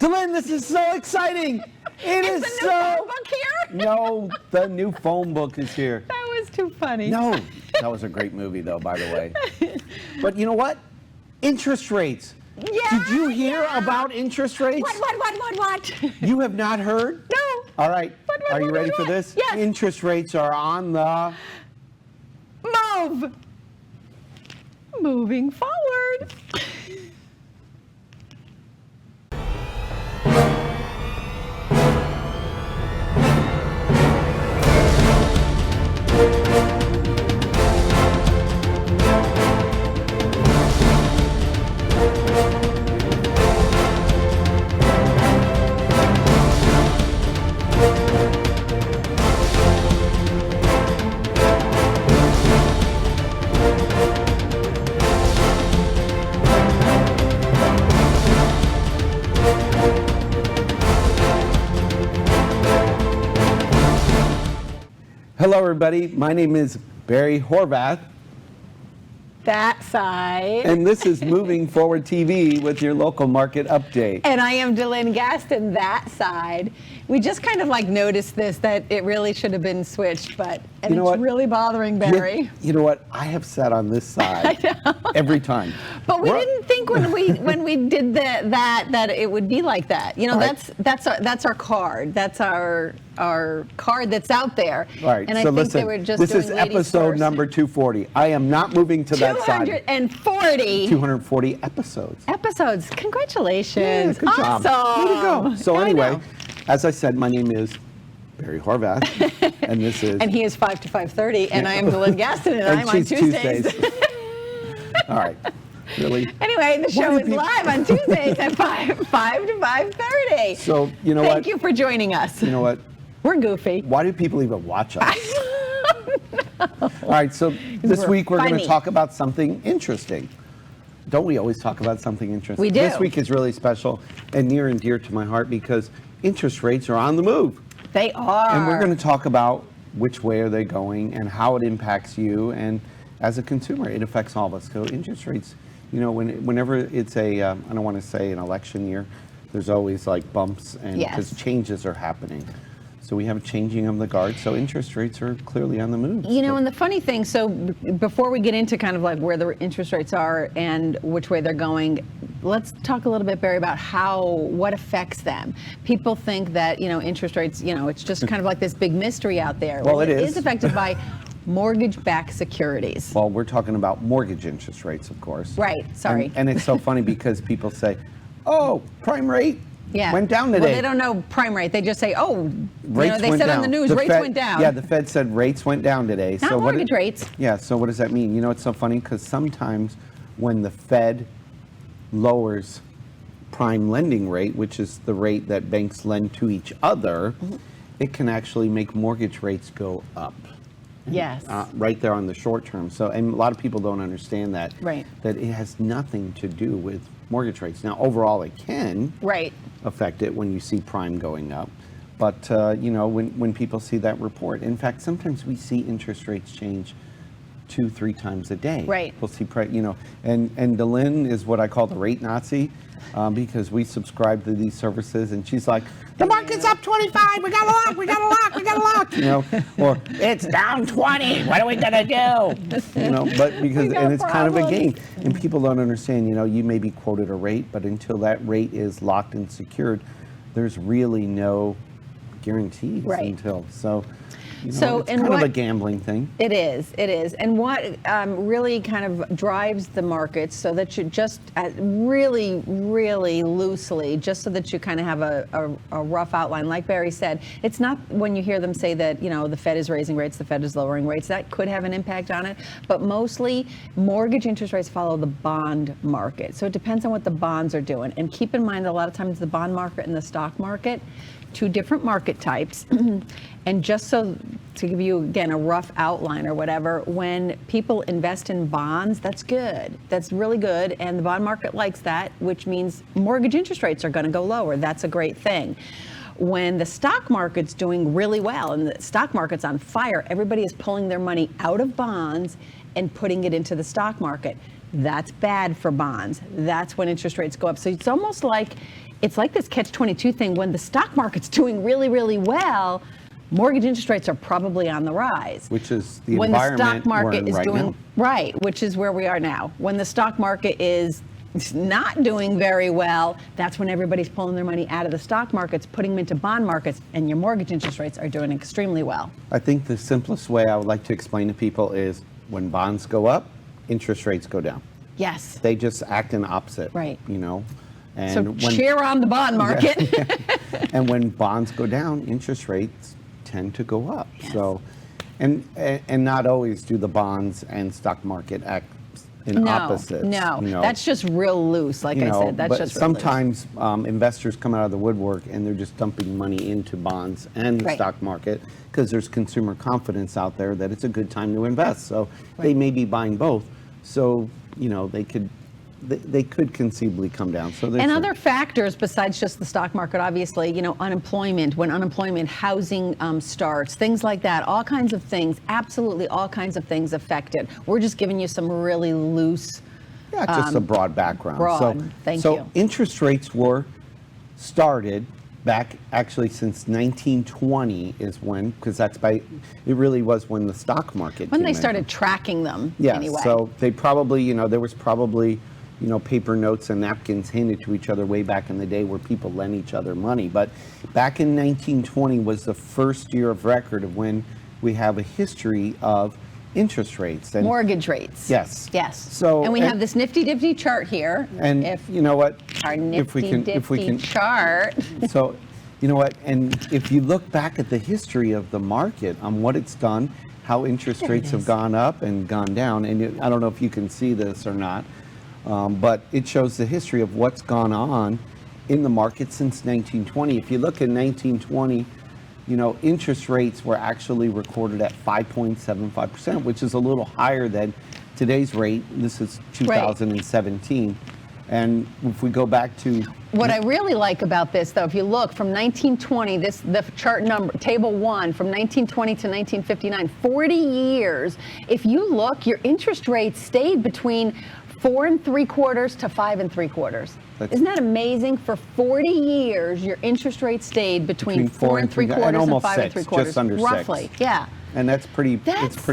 Delynn, this is so exciting. Is the new phone book here? No, the new phone book is here. That was too funny. No, that was a great movie, though, by the way. But you know what? Interest rates. Yeah, Did you hear about interest rates? What? You have not heard? No. All right. Are you ready for what? this? Yes. Interest rates are on the... Move. Moving forward. Hello, everybody. My name is Barry Horvath, That side. and this is Moving Forward TV with your local market update. And I am Delynn Gaston, that side. We just kind of like noticed this, that it really should have been switched, but You know it's what? really bothering Barry. You know what? I have sat on this side every time. But we We're- didn't think when we did that it would be like that. You know, All right. that's our card. That's our card that's out there. All right, And I so think listen, they were just this doing is ladies episode first. number 240. I am not moving to that side. 240 240 episodes. episodes. Yeah, Congratulations. good job. Awesome. Way to go. So I anyway, know. as I said, my name is Barry Horvath, and this is... And he is 5 to 5:30, and I am Delynn Gaston, and I'm on she's Tuesdays. All right. Really? Anyway, the show do is people- live on Tuesdays at 5 to 5:30. So, you know Thank what? you for joining us. You know what? We're goofy. Why do people even watch us? All right, so this we're week we're going to funny. talk about something interesting. Don't we always talk about something interesting? We do. This week is really special and near and dear to my heart because interest rates are on the move. They are. And we're going to talk about which way are they going and how it impacts you. And as a consumer, it affects all of us. So interest rates, you know, whenever it's I don't want to say an election year, there's always like bumps and Yes. because changes are happening. So we have a changing of the guard. So interest rates are clearly on the move. You know, and the funny thing, so before we get into kind of like where the interest rates are and which way they're going, let's talk a little bit, Barry, about what affects them. People think that, you know, interest rates, you know, it's just kind of like this big mystery out there. Well, it it is. is affected by mortgage-backed securities. Well, we're talking about mortgage interest rates, of course. Right, sorry. And it's so funny because people say, oh, prime rate Yeah. went down today. Well, they don't know prime rate. They just say, oh, Rates they went said down. on the news, The rates Fed- went down. Yeah, the Fed said rates went down today. Not mortgage rates. Yeah, so what does that mean? You know, it's so funny because sometimes when the Fed lowers prime lending rate, which is the rate that banks lend to each other, Mm-hmm. it can actually make mortgage rates go up. Yes. Right there on the short term. So, and a lot of people don't understand that. Right. That it has nothing to do with mortgage rates. Now, overall, it can Right. affect it when you see prime going up. But, you know, when people see that report, in fact, sometimes we see interest rates change 2-3 times a day. Right. We'll see, you know, and Delynn is what I call the rate Nazi because we subscribe to these services and she's like, the market's up 25, we got a lock. You know, or it's down 20, what are we gonna do? You know, but because, got and it's kind of a problems. game. And people don't understand, you know, you may be quoted a rate, but until that rate is locked and secured, there's really no guarantees Right. until, so, you know, So, it's and kind of a what- gambling thing. It is. And what really kind of drives the markets so that you just really, really loosely, just so that you kind of have a rough outline, like Barry said, it's not when you hear them say that, you know, the Fed is raising rates, the Fed is lowering rates, that could have an impact on it, but mostly mortgage interest rates follow the bond market. So it depends on what the bonds are doing. And keep in mind, a lot of times the bond market and the stock market, two different market types. And just so to give you, again, a rough outline or whatever, when people invest in bonds, that's good. That's really good. And the bond market likes that, which means mortgage interest rates are going to go lower. That's a great thing. When the stock market's doing really well and the stock market's on fire, everybody is pulling their money out of bonds and putting it into the stock market. That's bad for bonds. That's when interest rates go up. So it's almost like it's like this catch-22 thing. When the stock market's doing really, really well, mortgage interest rates are probably on the rise. Which is the When the environment stock market we're in is right doing now. right, which is where we are now. When the stock market is not doing very well, that's when everybody's pulling their money out of the stock markets, putting them into bond markets, and your mortgage interest rates are doing extremely well. I think the simplest way I would like to explain to people is when bonds go up, interest rates go down. Yes. They just act in opposite. Right. You know? So cheer on the bond market. And when bonds go down, interest rates tend to go up. Yes. So, and not always do the bonds and stock market act in No, opposites. no, you know. that's just real loose. Like You I know, said, that's but just real loose. sometimes investors come out of the woodwork and they're just dumping money into bonds and the Right. stock market because there's consumer confidence out there that it's a good time to invest. So they Right. may be buying both. So you know they could conceivably come down. So there's And other factors besides just the stock market, obviously, you know, unemployment, when unemployment, housing starts, things like that, all kinds of things, absolutely all kinds of things affected. We're just giving you some really loose. yeah, just a broad background. broad. Thank so you. interest rates were started back actually since 1920 is when, because it really was when the stock market When came they in. started tracking them, Yes, anyway. so they probably, you know, there was probably, you know, paper notes and napkins handed to each other way back in the day where people lent each other money. But back in 1920 was the first year of record of when we have a history of interest rates. And, Mortgage rates. Yes. Yes. So- and we and- have this nifty-difty chart here. and if you know what? our if we nifty-difty can, chart. so, you know what? And if you look back at the history of the market on what it's done, how interest There it rates have is. gone up and gone down, and I don't know if you can see this or not, but it shows the history of what's gone on in the market since 1920. If you look at 1920, you know, interest rates were actually recorded at 5.75%, which is a little higher than today's rate. This is 2017. And if we go back to What I really like about this, though, if you look from 1920, the chart number, table 1, from 1920 to 1959, 40 years, if you look, your interest rate stayed between 4 3/4 to 5 3/4. That's- Isn't that amazing? For 40 years, your interest rate stayed between 4 3/4 and almost 5 6, 3/4. just under 6. Roughly, yeah. And it's pretty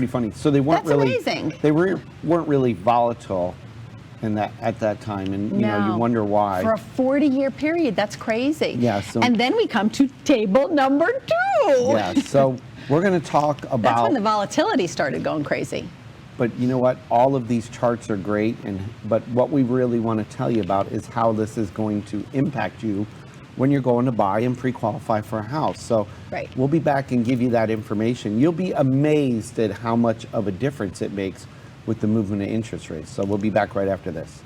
funny. So they weren't that's really amazing. They weren't really volatile at that time, and you know No. you wonder why. For a 40-year period, that's crazy. Yeah, so- and then we come to table number 2. Yeah. So we're going to talk That's about. when the volatility started going crazy. But you know what? All of these charts are great, but what we really want to tell you about is how this is going to impact you when you're going to buy and pre-qualify for a house. So Right. we'll be back and give you that information. You'll be amazed at how much of a difference it makes with the movement of interest rates. So we'll be back right after this.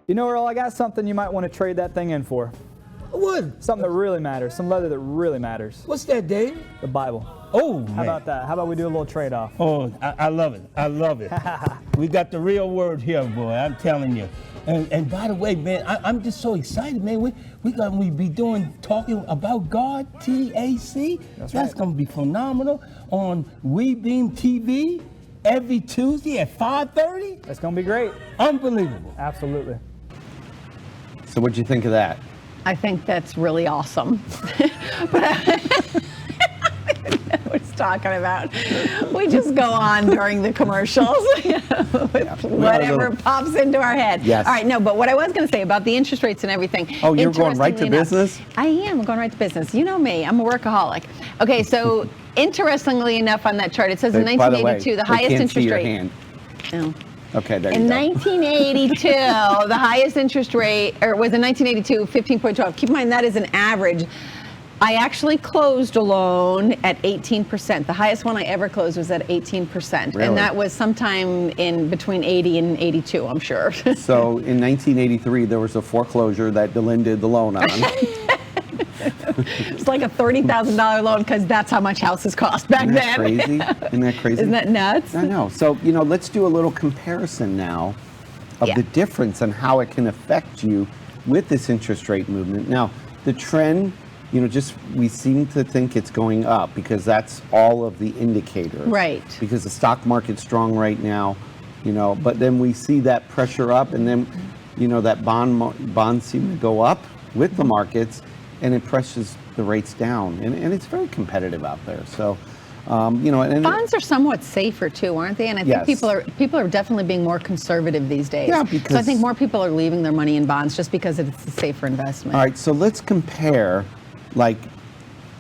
You know, Earl, I got something you might want to trade that thing in for. What? Something that really matters. Some leather that really matters. What's that, Dave? The Bible. Oh, man. How about that? How about we do a little trade-off? Oh, I love it. I love it. We got the real word here, boy. I'm telling you. And by the way, man, I'm just so excited, man. We be talking about God, TAC. That's right. gonna be phenomenal on WeBeam TV every Tuesday at 5:30. It's going to be great. Unbelievable. Absolutely. So what'd you think of that? I think that's really awesome. But I don't know what it's talking about. We just go on during the commercials, with whatever pops into our head. Yes. All right, no, but what I was going to say about the interest rates and everything. Oh, you're going right to interestingly enough- business? I am going right to business. You know me, I'm a workaholic. Okay, so interestingly enough on that chart, it says in By the way, 1982, the they highest can't interest see your rate. hand. No. Okay, there In you go. 1982, the highest interest rate, or was in 1982, 15.12. Keep in mind that is an average. I actually closed a loan at 18%. The highest one I ever closed was at 18%. Really? And that was sometime in between 80 and 82, I'm sure. So in 1983, there was a foreclosure that Delynn did the loan on. It's like a $30,000 loan because that's how much houses cost back Isn't that then. crazy? Isn't that crazy? Isn't that nuts? I know. So, let's do a little comparison now of Yeah. the difference and how it can affect you with this interest rate movement. Now, the trend, we seem to think it's going up because that's all of the indicators. Right. Because the stock market's strong right now, but then we see that pressure up and then, that bonds seem to go up with the markets and it presses the rates down. And it's very competitive out there. So, and Bonds are somewhat safer too, aren't they? And I think Yes. people are definitely being more conservative these days. Yeah, so I because- think more people are leaving their money in bonds just because it's a safer investment. All right, so let's compare,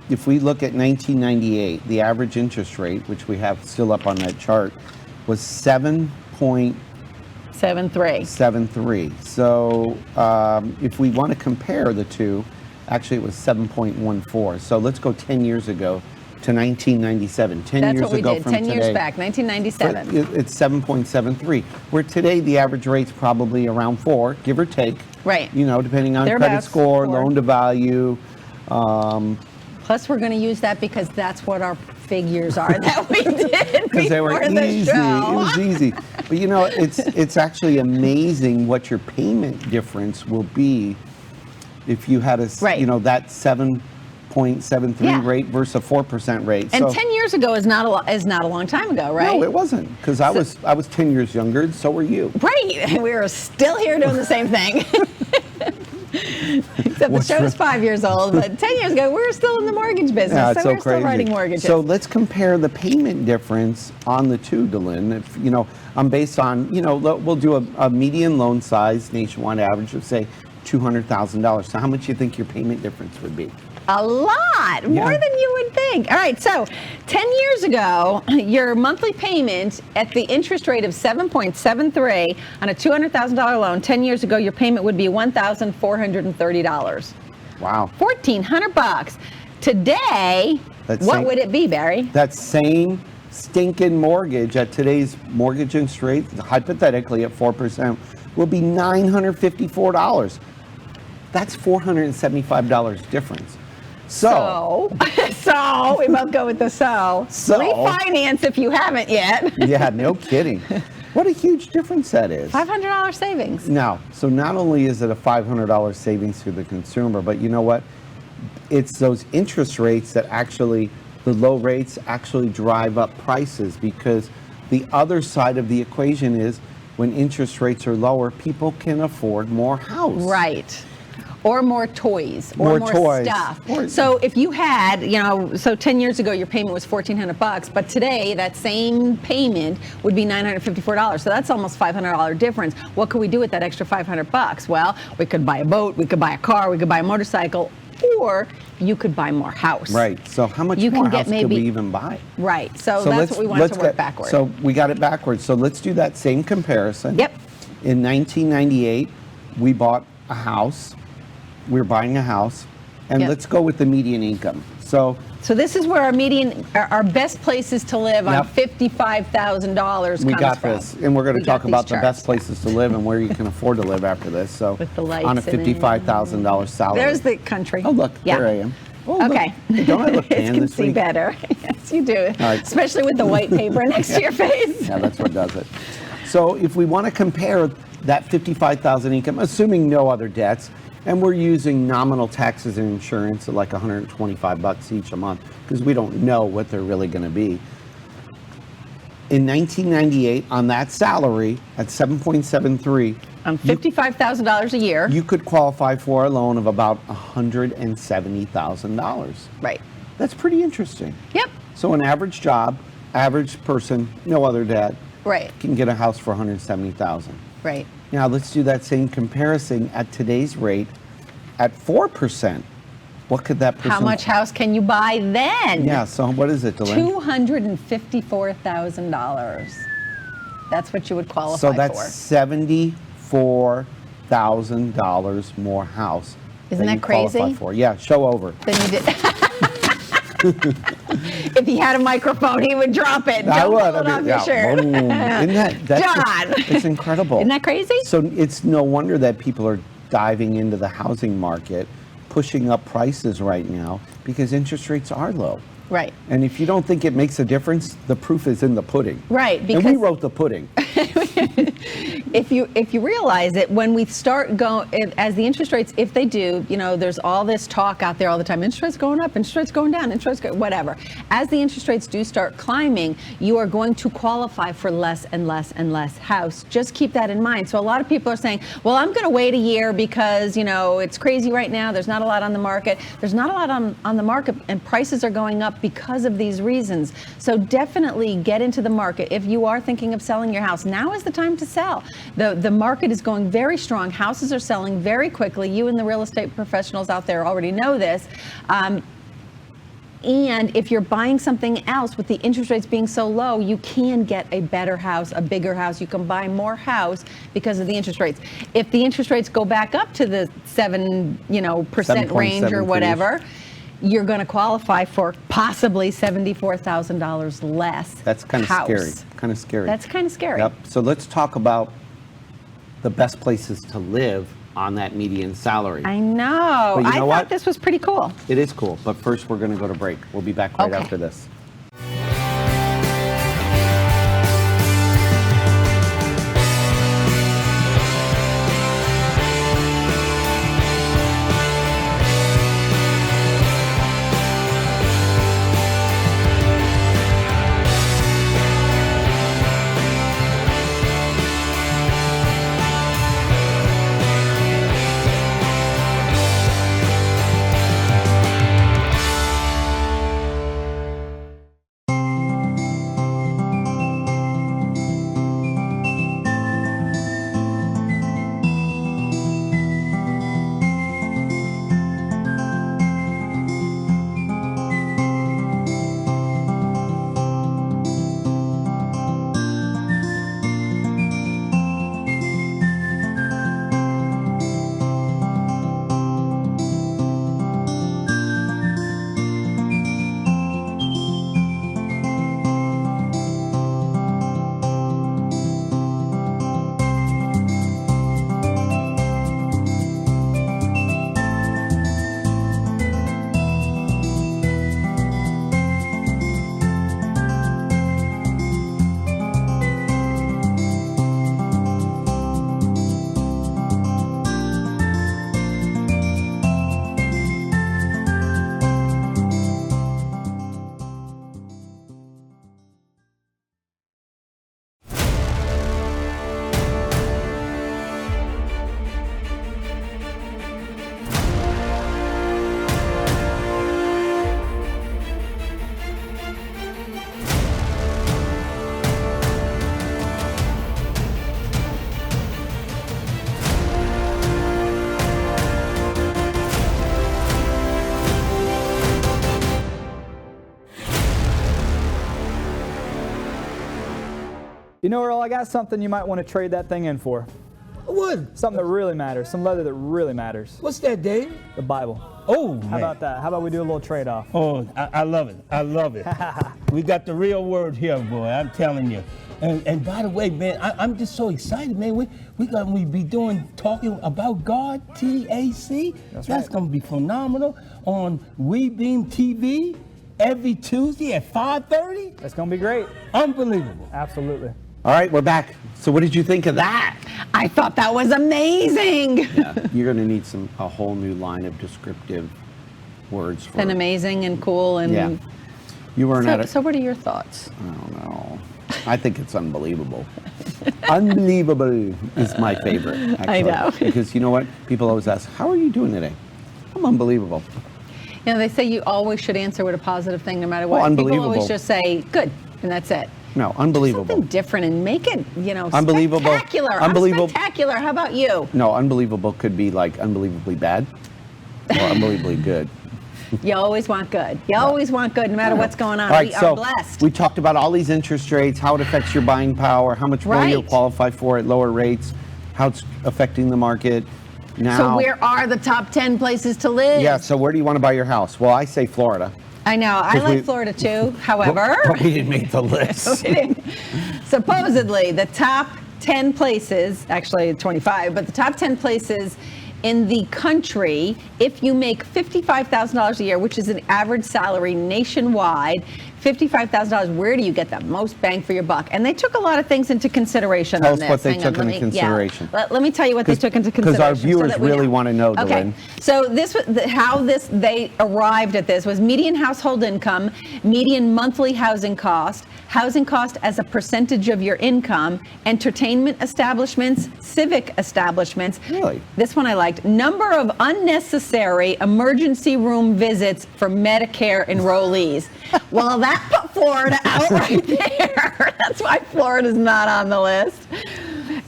if we look at 1998, the average interest rate, which we have still up on that chart, was 7.73. 7.3. So if we want to compare the two, actually it was 7.14. So let's go 10 years ago to 1997. 10 That's years what we ago did. from 10 years today. back, 1997. It's 7.73. Where today the average rate's probably around 4, give or take. Right. Depending on credit Thereabouts, score, 4. loan to value. Plus, we're going to use that because that's what our figures are that we did Because they were before the easy. It show. was easy. But it's actually amazing what your payment difference will be if you had Right. that 7.73 Yeah. rate versus a 4% rate. And So 10 years ago is not a long time ago, right? no, it wasn't, because I was 10 years younger, and so were you. Right. And we were still here doing the same thing. Except the show's 5 years old, but 10 years ago, we were still in the mortgage business. Yeah, it's so so we're crazy. still writing mortgages. So let's compare the payment difference on the two, Delynn. If, I'm based on, we'll do a median loan size nationwide average of say $200,000. So how much do you think your payment difference would be? A lot, more Yeah. than you would think. All right, so 10 years ago, your monthly payment at the interest rate of 7.73 on a $200,000 loan, 10 years ago, your payment would be $1,430. Wow. $1,400. Today, That's what same- would it be, Barry? That same stinking mortgage at today's mortgage interest rate, hypothetically at 4%, will be $954. That's $475 difference. So, So we both go with the so. So- Refinance if you haven't yet. yeah, no kidding. What a huge difference that is. $500 savings. Now, so not only is it a $500 savings to the consumer, but you know what? It's those interest rates that actually, the low rates actually drive up prices, because the other side of the equation is when interest rates are lower, people can afford more house. Right. Or more toys, or More more toys. stuff. Or- So if you had, so 10 years ago your payment was $1,400, but today that same payment would be $954. So that's almost $500 difference. What could we do with that extra $500? Well, we could buy a boat, we could buy a car, we could buy a motorcycle, or you could buy more house. Right. So how much You more can get house could we maybe- even buy? Right. So that's what we wanted to work backwards. So we got it backwards. So let's do that same comparison. Yep. In 1998, we bought a house. We were buying a house, And Yep. let's go with the median income. So So this is where our best places to live on Yep. $55,000 we comes got from. this, and we're going We to got talk these about the charts. best places to live and where you can afford to live after this. So With the lights on a in it. $55,000 salary. There's the country. Oh, look, Yeah. there I am. Oh, look. Okay. Hey, don't I look You tan can this see week? better. Yes, you do. right. Especially with the white paper next to your face. Yeah, that's what does it. So if we want to compare that 55,000 income, assuming no other debts, and we're using nominal taxes and insurance at like $125 each a month because we don't know what they're really going to be. In 1998, on that salary at 7.73, On $55,000 a year. you could qualify for a loan of about $170,000. Right. That's pretty interesting. Yep. So an average job, average person, no other debt, Right. can get a house for $170,000. Right. Now let's do that same comparison at today's rate at 4%. What could that person? How much house can you buy then? Yeah. So what is it, Delaney? $254,000. That's what you would qualify So that's for. $74,000 more house. Isn't that that you qualify crazy? For. Yeah. Show over. Then you did. If he had a microphone, he would drop it. Don't I pull would. it off your shirt. Boom. Isn't that's John. It's incredible. Isn't that crazy? So it's no wonder that people are diving into the housing market, pushing up prices right now because interest rates are low. Right. And if you don't think it makes a difference, the proof is in the pudding. Right, And we because- wrote the pudding. If you realize it, when we start going, as the interest rates, if they do, there's all this talk out there all the time, interest rates going up, interest rates going down, whatever. As the interest rates do start climbing, you are going to qualify for less and less and less house. Just keep that in mind. So a lot of people are saying, well, I'm going to wait a year because, it's crazy right now. There's not a lot on the market. There's not a lot on the market, and prices are going up because of these reasons. So definitely get into the market. If you are thinking of selling your house, now is the time to sell. The market is going very strong. Houses are selling very quickly. You and the real estate professionals out there already know this. And if you're buying something else with the interest rates being so low, you can get a better house, a bigger house. You can buy more house because of the interest rates. If the interest rates go back up to the 7% range or whatever, you're going to qualify for possibly $74,000 less. That's kind of scary. Kind of scary. That's kind of scary. Yep. So let's talk about the best places to live on that median salary. I know. But you know I what? thought this was pretty cool. It is cool, but first we're going to go to break. We'll be back right Okay. after this. Earl, I got something you might want to trade that thing in for. What? Something that really matters, some leather that really matters. What's that, Dave? The Bible. Oh, man. How about that? How about we do a little trade-off? Oh, I love it. I love it. We got the real word here, boy. I'm telling you. And by the way, man, I'm just so excited, man. We be talking about God, TAC. That's right. gonna be phenomenal on WeBeam TV every Tuesday at 5:30. It's going to be great. Unbelievable. Absolutely. All right, we're back. So what did you think of that? I thought that was amazing. Yeah, you're going to need a whole new line of descriptive words for And amazing and cool and. Yeah. You weren't at it. So what are your thoughts? I don't know. I think it's unbelievable. Unbelievable is my favorite, actually. I know. Because you know what? People always ask, how are you doing today? I'm unbelievable. You know, they say you always should answer with a positive thing no matter what. Well, People unbelievable. always just say, good, and that's it. No, unbelievable. Something different and make it, Unbelievable. spectacular. Unbelievable. I'm spectacular. How about you? No, unbelievable could be like unbelievably bad or unbelievably good. You always want good. You always want good no matter what's going on. All right, We so are blessed. we talked about all these interest rates, how it affects your buying power, how much more you'll Right. qualify for at lower rates, how it's affecting the market. Now, So where are the top 10 places to live? yeah, so where do you want to buy your house? Well, I say Florida. I know. I 'Cause like we- Florida too. However, But we didn't make the list. supposedly the top 10 places, actually 25, but the top 10 places in the country, if you make $55,000 a year, which is an average salary nationwide, $55,000, where do you get the most bang for your buck? And they took a lot of things into consideration Tell on us this. what they Hang on, took into consideration. Let me tell you what they 'Cause- took into 'cause consideration. our viewers that we really wanna know, Okay. Dylan. So how they arrived at this was median household income, median monthly housing cost as a percentage of your income, entertainment establishments, civic establishments. Really? This one I liked. Number of unnecessary emergency room visits for Medicare enrollees. Well, that put Florida out right there. That's why Florida's not on the list.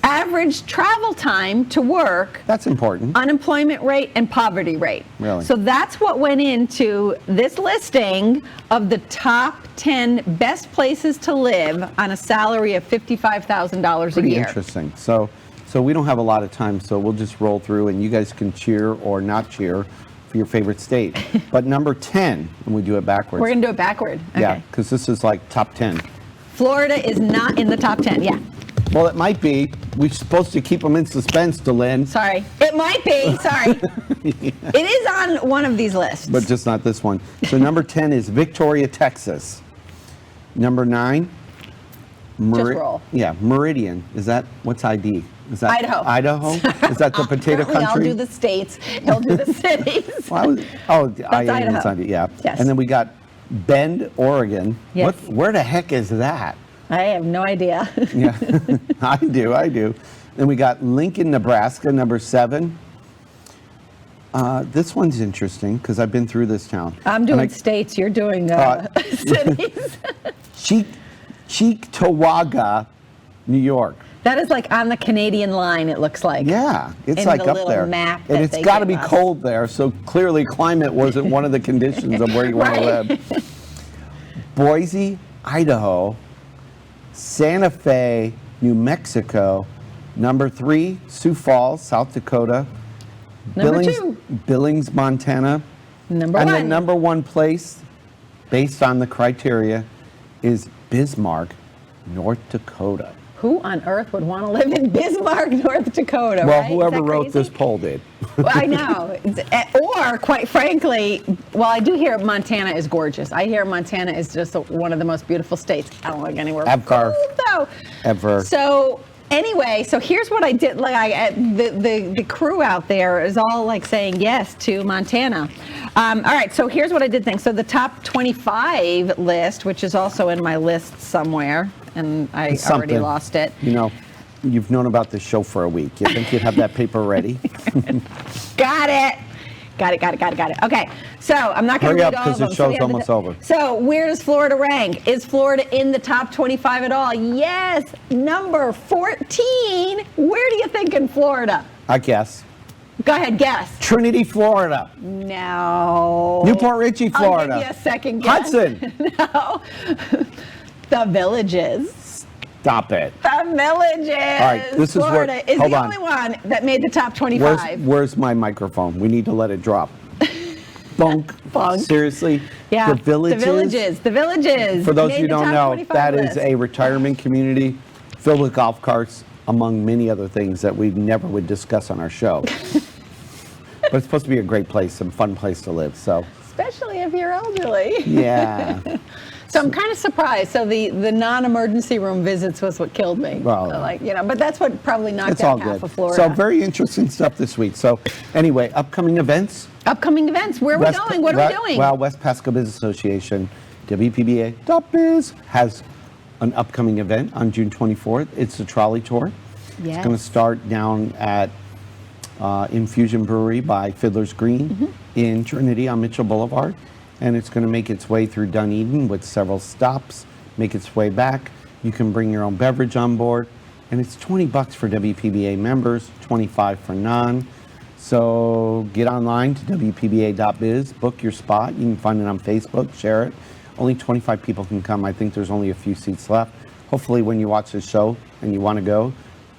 Average travel time to work, That's important. unemployment rate, and poverty rate. Really? So that's what went into this listing of the top 10 best places to live on a salary of $55,000 a Pretty year. interesting. So we don't have a lot of time, so we'll just roll through and you guys can cheer or not cheer for your favorite state. But number 10, and we do it backwards. We're going to do it backward. Okay. Yeah, because this is like top 10. Florida is not in the top 10. Yeah. Well, it might be. We're supposed to keep them in suspense, Dylan, Sorry. It might be. Sorry. It is on one of these lists. but just not this one. So number 10 is Victoria, Texas. Number 9, roll. Yeah, Meridian. Is that, what's ID? Is that Idaho. Idaho? Is that the potato Apparently, country? I'll do the states. He'll do the cities. Well, I am Idaho. inside it, yeah. Yes. And then we got Bend, Oregon. Yes. Where the heck is that? I have no idea. Yeah, I do. Then we got Lincoln, Nebraska, number 7. This one's interesting because I've been through this town. I'm And doing states. You're doing cities. Cheektowaga, New York. That is like on the Canadian line, it looks like. Yeah, it's In like the up little there. map And that it's they got to give be us. cold there, so clearly climate wasn't one of the conditions of where you want to Right. live. Boise, Idaho, Santa Fe, New Mexico. Number 3, Sioux Falls, South Dakota. Number 2. Billings, Montana. Number And 1. the number 1 place, based on the criteria, is Bismarck, North Dakota. Who on earth would want to live in Bismarck, North Dakota, Well, right? Is whoever that wrote crazy? this poll did. Well, I know. Or, quite frankly, well, I do hear Montana is gorgeous. I hear Montana is just one of the most beautiful states. I don't like anywhere Ever. cold, though. Ever. So, anyway, so here's what I did. Like, the crew out there is all like saying yes to Montana. All right, so here's what I did think. So the top 25 list, which is also in my list somewhere, and I already Something. lost it. You know, you've known about this show for a week. You think you'd have that paper ready? Got it. Okay, so I'm not going Hurry to up, read all 'cause of the them. show's almost over. So where does Florida rank? Is Florida in the top 25 at all? Yes, number 14. Where do you think in Florida? I guess. Go ahead, guess. Trinity, Florida. No. Newport Richey, Florida. I'll give you a second guess. Hudson. No. The Villages. Stop it. The Villages. All right, this is where- Florida is hold the on. only one that made the top 25. Where's my microphone? We need to let it drop. Funk. Funk. Seriously. Yeah. The Villages. The Villages. For those Made who the don't top know, 25 that is list. a retirement community filled with golf carts, among many other things that we never would discuss on our show. But it's supposed to be a great place, a fun place to live. So, Especially if you're elderly. yeah. So I'm kind of surprised. So the non-emergency room visits was what killed me. Well, but that's what probably knocked It's all out half good. of Florida. So, very interesting stuff this week. So, anyway, upcoming events. Upcoming events. Where are we going? What are we doing? Well, West Pasco Business Association, WPBA.biz, has an upcoming event on June 24th. It's the trolley tour. Yes. It's going to start down at Infusion Brewery by Fiddler's Green in Trinity on Mitchell Boulevard. And it's going to make its way through Dunedin with several stops, make its way back. You can bring your own beverage on board. And it's $20 for WPBA members, $25 for non. So get online to WPBA.biz, book your spot. You can find it on Facebook, share it. Only 25 people can come. I think there's only a few seats left. Hopefully when you watch the show and you want to go,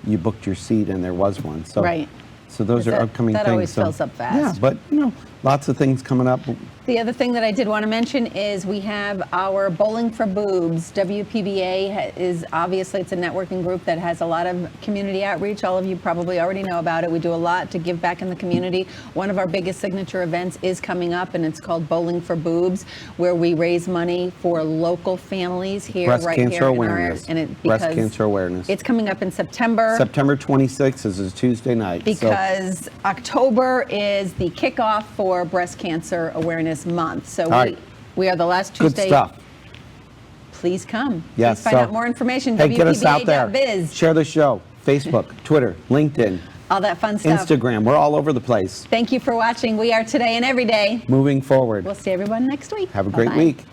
you booked your seat and there was one. So, Right. So those are That- upcoming that things. always So, fills up fast. Yeah, but lots of things coming up. The other thing that I did want to mention is we have our Bowling for Boobs. WPBA is obviously, it's a networking group that has a lot of community outreach. All of you probably already know about it. We do a lot to give back in the community. One of our biggest signature events is coming up, and it's called Bowling for Boobs, where we raise money for local families here, Breast right cancer here in our awareness. and it, Breast because cancer awareness. It's coming up in September. September 26th is a Tuesday night. so- Because October is the kickoff for Breast Cancer Awareness Month. So right. we are the last Good Tuesday. stuff. Please come. Yes. Please find so- out more information. Hey, get us out there. WPBA.biz. Share the show. Facebook, Twitter, LinkedIn, All that fun stuff. Instagram. We're all over the place. Thank you for watching. We are Today and Every Day. Moving forward. We'll see everyone next week. Have a great Bye-bye. week.